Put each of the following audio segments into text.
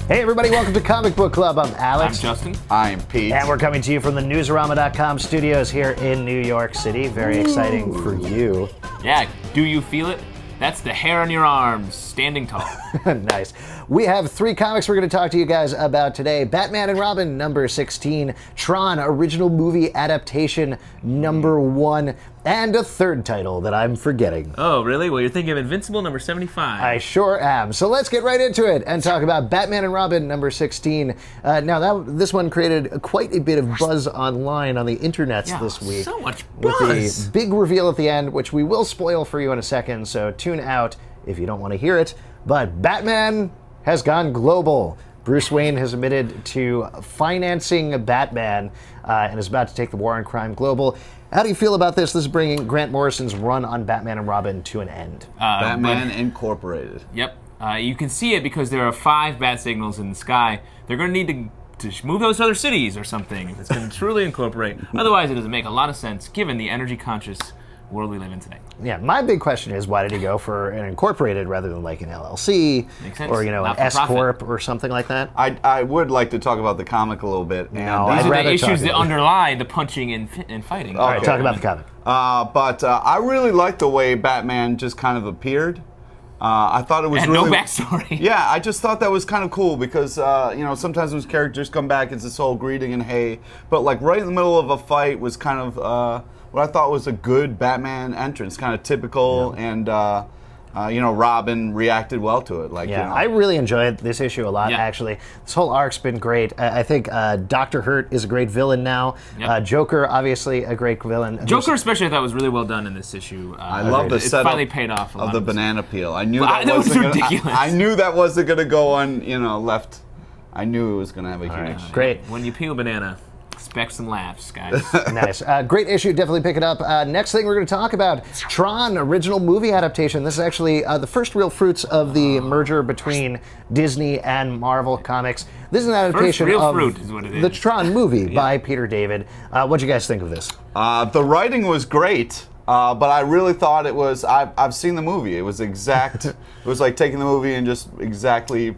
Hey everybody, welcome to Comic Book Club. I'm Alex. I'm Justin. I'm Pete. And we're coming to you from the Newsarama.com studios here in New York City. Very exciting for you. Yeah, do you feel it? That's the hair on your arms, standing tall. Nice. We have 3 comics we're going to talk to you guys about today. Batman and Robin, number 16. Tron, original movie adaptation, number 1. And a third title that I'm forgetting. Oh, really? Well, you're thinking of Invincible, number 75. I sure am. So let's get right into it and talk about Batman and Robin, number 16. This one created quite a bit of buzz online on the internets this week. So much buzz. With the big reveal at the end, which we will spoil for you in a second, so tune out if you don't want to hear it. But Batman has gone global. Bruce Wayne has admitted to financing Batman and is about to take the war on crime global. How do you feel about this? This is bringing Grant Morrison's run on Batman and Robin to an end. Batman Incorporated. Yep. You can see it because there are 5 bat signals in the sky. They're going to need to move those to other cities or something. It's going to truly incorporate. Otherwise, it doesn't make a lot of sense given the energy-conscious world we live in today. Yeah, my big question is, why did he go for an incorporated rather than like an LLC or an S Corp or something like that? I would like to talk about the comic a little bit. No, these are the issues that underlie the punching and fighting. All right, talk about the comic. I really liked the way Batman just kind of appeared. I thought it was really no backstory. Yeah, I just thought that was kind of cool because you know, sometimes those characters come back, it's this whole greeting and hey, but like right in the middle of a fight was kind of what I thought was a good Batman entrance, kind of typical, and you know, Robin reacted well to it. Like, yeah, you know. I really enjoyed this issue a lot, actually. This whole arc's been great. I think Dr. Hurt is a great villain now. Joker, obviously, a great villain. Joker, especially, I thought was really well done in this issue. I love the setup finally paid off a lot of the banana peel. I knew that was ridiculous. I knew that wasn't going to go on, you know, left. I knew it was going to have a huge. Great. When you peel a banana, expect some laughs, guys. Nice. Great issue. Definitely pick it up. Next thing we're going to talk about, Tron, original movie adaptation. This is actually the first real fruits of the merger between Disney and Marvel Comics. This is an adaptation of the Tron movie by Peter David. What'd you guys think of this? The writing was great. But I really thought it was. I've seen the movie. It was exact. It was like taking the movie and just exactly.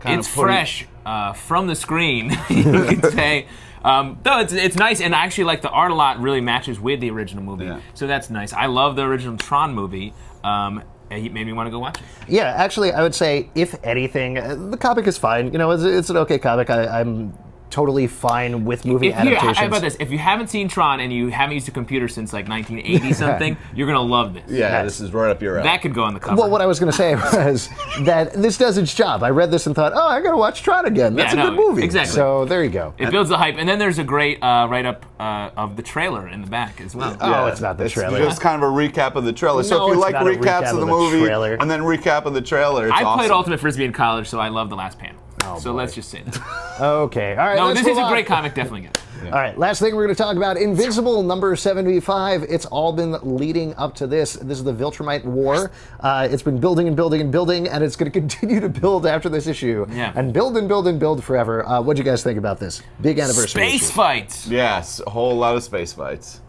It's fresh from the screen, you could say. Though it's nice, and I actually like the art a lot. Really matches with the original movie, so that's nice. I love the original Tron movie. It made me want to go watch it. Yeah, actually, I would say if anything, the comic is fine. You know, it's an okay comic. I'm totally fine with movie adaptations. How about this? If you haven't seen Tron and you haven't used a computer since like 1980 something, you're gonna love this. Yeah, this is right up your alley. That could go on the cover. Well, what I was gonna say was that this does its job. I read this and thought, oh, I gotta watch Tron again. That's a good movie. Exactly. So there you go. It builds the hype, and then there's a great write-up of the trailer in the back as well. Oh, it's not the trailer. It's just kind of a recap of the trailer. So if you like recaps of the movie and then recap of the trailer, it's awesome. I played Ultimate Frisbee in college, so I love the last panel. So let's just say that. Okay. All right. No, this is a great comic. Definitely good. Yeah. All right. Last thing we're going to talk about, Invincible, number 75. It's all been leading up to this. This is the Viltrumite War. It's been building and building and building, and it's going to continue to build after this issue. Yeah. And build and build and build forever. What'd you guys think about this? Big anniversary Space fights. Yes, a whole lot of space fights.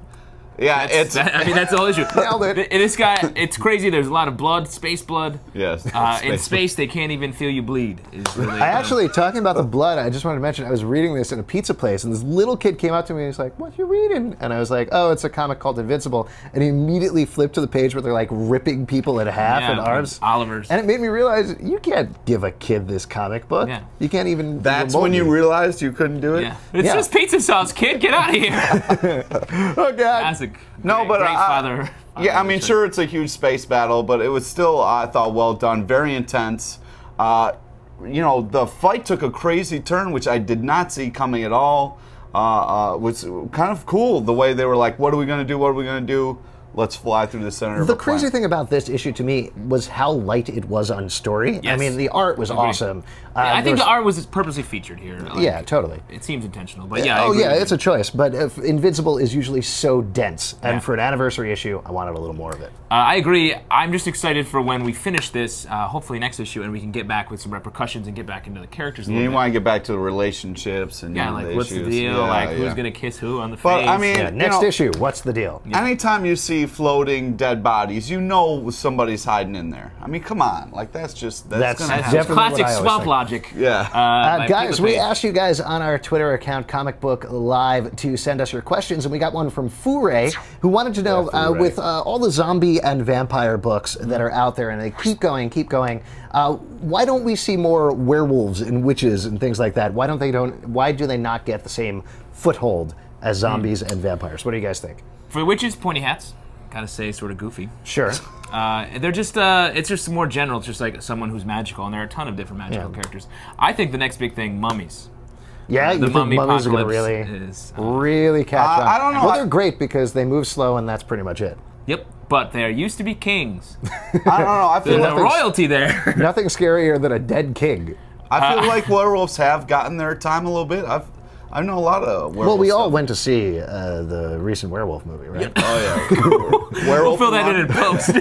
Yeah, that's the whole issue. Nailed it. This guy, it's crazy. There's a lot of blood, space blood. Yes. In space, they can't even feel you bleed. I actually, talking about the blood, I just wanted to mention, I was reading this in a pizza place, and this little kid came up to me and he's like, what you reading? And I was like, oh, it's a comic called Invincible. And he immediately flipped to the page where they're like ripping people in half in arms. Oliver's. And it made me realize, you can't give a kid this comic book. Yeah. You can't even. That's when you realized you couldn't do it? Yeah. It's just pizza sauce, kid. Get out of here. Oh, God. Classic. No, but father. Yeah, I mean, sure, it's a huge space battle, but it was still, I thought, well done, very intense. You know, the fight took a crazy turn, which I did not see coming at all. Was kind of cool the way they were like, "What are we going to do? What are we going to do? Let's fly through the center." The crazy thing about this issue to me was how light it was on story. Yes. I mean, the art was awesome. I think the art was purposely featured here. Like, yeah, totally. It seems intentional, but yeah. Oh yeah, it's a choice. But if Invincible is usually so dense, and for an anniversary issue, I wanted a little more of it. I agree. I'm just excited for when we finish this, hopefully next issue, and we can get back with some repercussions and get back into the characters a little bit. You want to get back to the relationships and like what's the deal? Yeah, like who's gonna kiss who on the face? But I mean, next issue, what's the deal? Anytime you see see floating dead bodies, you know somebody's hiding in there. I mean, come on, like that's gonna happen. definitely classic what I always swamp think. logic. Yeah. Guys, we asked you guys on our Twitter account, Comic Book Live, to send us your questions, and we got one from Foray, who wanted to know, with all the zombie and vampire books that are out there, and they keep going, why don't we see more werewolves and witches and things like that? Why do they not get the same foothold as zombies and vampires? What do you guys think? For witches, pointy hats. Gotta say, sort of goofy. Sure. They're just, it's just more general. It's just like someone who's magical, and there are a ton of different magical characters. I think the next big thing, mummies. Yeah, you think mummies are going to really catch on? I don't know. Well, they're great because they move slow, and that's pretty much it. Yep, but there used to be kings. I don't know. I feel There's a royalty there. Nothing scarier than a dead king. I feel like werewolves have gotten their time a little bit. I know a lot of werewolves. Well, we all went to see the recent werewolf movie, right? Oh yeah. We'll fill that in post.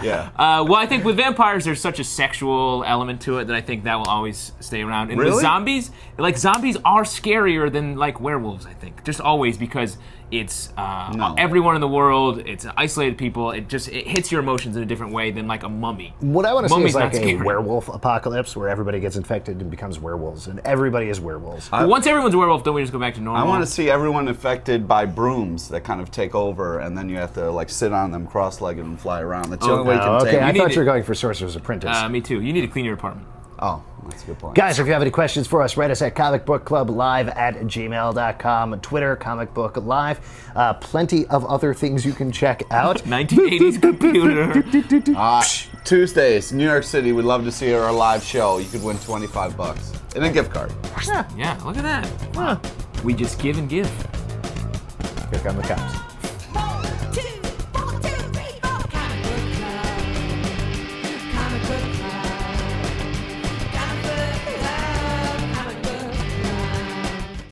Yeah. Well, I think with vampires, there's such a sexual element to it that I think that will always stay around. And with zombies, like zombies are scarier than like werewolves. I think just always because it's everyone in the world. It's isolated people. It hits your emotions in a different way than like a mummy. What I want to see is like a scary. werewolf apocalypse where everybody gets infected and becomes werewolves, and everybody is werewolves. But once everyone's a werewolf, don't we just go back to normal? I want to see everyone affected by brooms that kind of take over, and then you have to like sit on them cross-legged and fly around. That's the only way you can take I it. thought you were going for Sorcerer's Apprentice. Me too. You need to clean your apartment. Oh, that's a good point. Guys, if you have any questions for us, write us at comicbookclublive@gmail.com, Twitter, Comic Book Live. Plenty of other things you can check out. 1980s computer. Tuesdays, New York City. We'd love to see our live show. You could win $25 and a gift card. Yeah, look at that. We just give and give. Here come the cops.